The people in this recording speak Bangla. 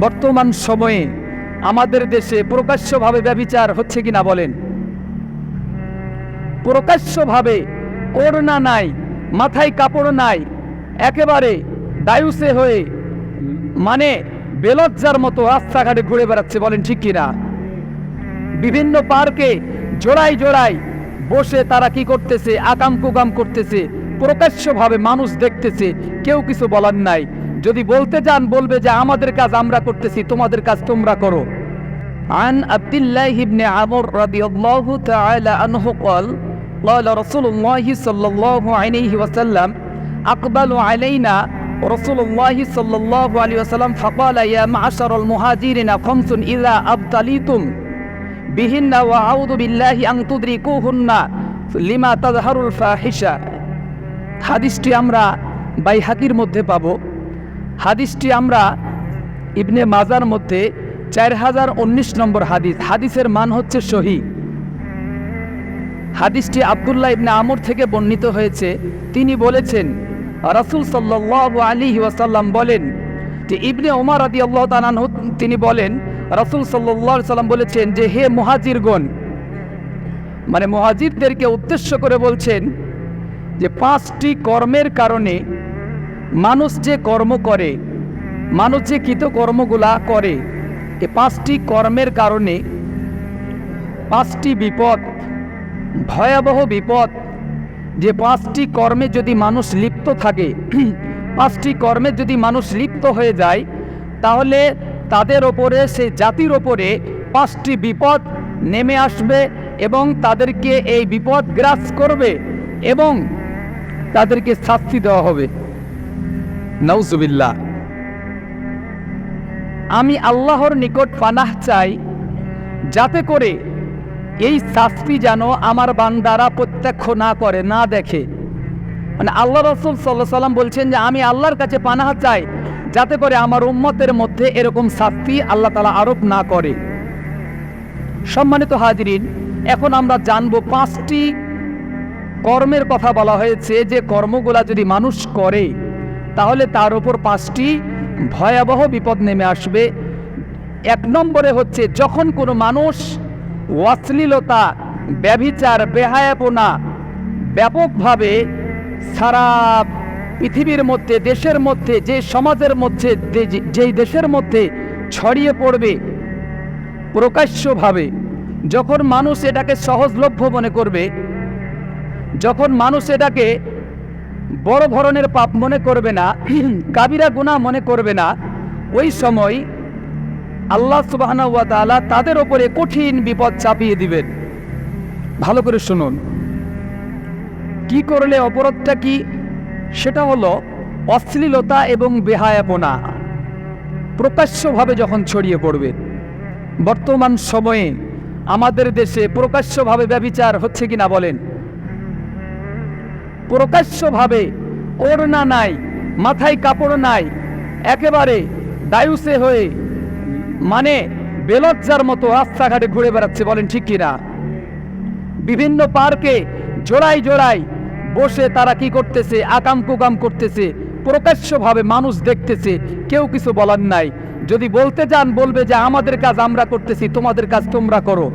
বর্তমান সময়ে আমাদের দেশে প্রকাশ্যভাবে ব্যভিচার হচ্ছে কিনা বলেন? প্রকাশ্যভাবে ওড়না নাই, মাথায় কাপড় নাই, একেবারে দায়ুসে হয়ে মানে বেলজ্জার মতো রাস্তাঘাটে ঘুরে বেড়াচ্ছে, বলেন ঠিক কিনা? বিভিন্ন পার্কে জোড়ায় জোড়ায় বসে তারা কি করতেছে? আকাম কুকাম করতেছে, প্রকাশ্যভাবে মানুষ দেখতেছে, কেউ কিছু বলার নাই। যদি বলতে যান বলবে যে আমাদের কাজ আমরা করতেছি, তোমাদের কাজ তোমরা করো। عن عبد الله بن عمرو رضي الله تعالى عنه قال قال رسول الله صلى الله عليه وسلم أقبل علينا رسول الله صلى الله عليه وسلم فقال يا معشر المهاجرين خمس إذا أبتليتم بهن وأعوذ بالله أن تدركوهن لما تظهر الفاحشة। হাদিসটি আমরা বাইহাকির মধ্যে পাবো। হাদিসটি আমরা ইবনে মাজার মধ্যে 4019 নম্বর হাদিস। হাদিসের মান হচ্ছে সহিহ। হাদিসটি আব্দুল্লাহ ইবনে আমর থেকে বর্ণিত হয়েছে। তিনি বলেছেন, রাসূল সাল্লাল্লাহু আলাইহি ওয়াসাল্লাম বলেন যে ইবনে ওমর রাদিয়াল্লাহু তাআলা আনহু তিনি বলেন, রাসূল সাল্লাল্লাহু আলাইহি ওয়াসাল্লাম বলেছেন যে হে মুহাজিরগণ, মানে মুহাজিরদেরকে উদ্দেশ্য করে বলছেন যে 5টি কর্মের কারণে মানুষ যে কর্ম করে, মানুষ যে কৃতকর্মগুলা করে, এই 5টি কর্মের কারণে 5টি বিপদ, ভয়াবহ বিপদ, যে 5টি কর্মে যদি মানুষ লিপ্ত থাকে, 5টি কর্মে যদি মানুষ লিপ্ত হয়ে যায়, তাহলে তাদের ওপরে, সেই জাতির ওপরে 5টি বিপদ নেমে আসবে এবং তাদেরকে এই বিপদ গ্রাস করবে এবং তাদেরকে শাস্তি দেওয়া হবে। নাউজুবিল্লাহ। আমি আল্লাহর নিকট পানাহ চাই যাতে করে এই শাস্তি যেন আমার বান্দারা প্রত্যক্ষ না করে, না দেখে। মানে আল্লাহ রাসূল সাল্লাল্লাহু আলাইহি ওয়াসাল্লাম বলছেন যে আমি আল্লাহর কাছে পানাহ চাই যাতে করে আমার উম্মতের মধ্যে এরকম শাস্তি আল্লাহ তাআলা আরোপ না করে। সম্মানিত হাজিরিন, এখন আমরা জানবো 5টি কর্মের কথা বলা হয়েছে, যে কর্মগুলা যদি মানুষ করে তাহলে তার উপর 5টি ভয়াবহ বিপদ নেমে আসবে। 1 নম্বরে হচ্ছে যখন কোনো মানুষ অশ্লীলতা, ব্যভিচার, বেহায়াপনা ব্যাপকভাবে সারা পৃথিবীর মধ্যে, দেশের মধ্যে, যে সমাজের মধ্যে, যেই দেশের মধ্যে ছড়িয়ে পড়বে প্রকাশ্যভাবে, যখন মানুষ এটাকে সহজলভ্য মনে করবে, যখন মানুষ এটাকে বড় ধরনের পাপ মনে করবে না, কাবিরা গুনাহ মনে করবে না, ওই সময় আল্লাহ সুবহানাহু ওয়া তাআলা তাদের উপরে কঠিন বিপদ চাপিয়ে দিবেন। ভালো করে শুনুন, কি করলে অপরাধটা কি? সেটা হলো অশ্লীলতা এবং বেহায়াপনা প্রকাশ্যভাবে যখন ছড়িয়ে পড়বে। বর্তমান সময়ে আমাদের দেশে প্রকাশ্যভাবে ব্যভিচার হচ্ছে কিনা বলেন? প্রকাশ্যভাবে ওড়না নাই, মাথায় কাপড় নাই, একেবারে দায়ুসে হয়ে মানে বেলজ্জার মতো রাস্তাঘাটে ঘুরে বেড়াচ্ছে, বলেন ঠিক কিনা? বিভিন্ন পার্কে জোড়ায় জোড়ায় বসে তারা কি করতেছে? আকাম কুকাম করতেছে, প্রকাশ্যভাবে মানুষ দেখতেছে, কেউ কিছু বলার নাই। যদি বলতে যান বলবে যে আমাদের কাজ আমরা করতেছি, তোমাদের কাজ তোমরা করো।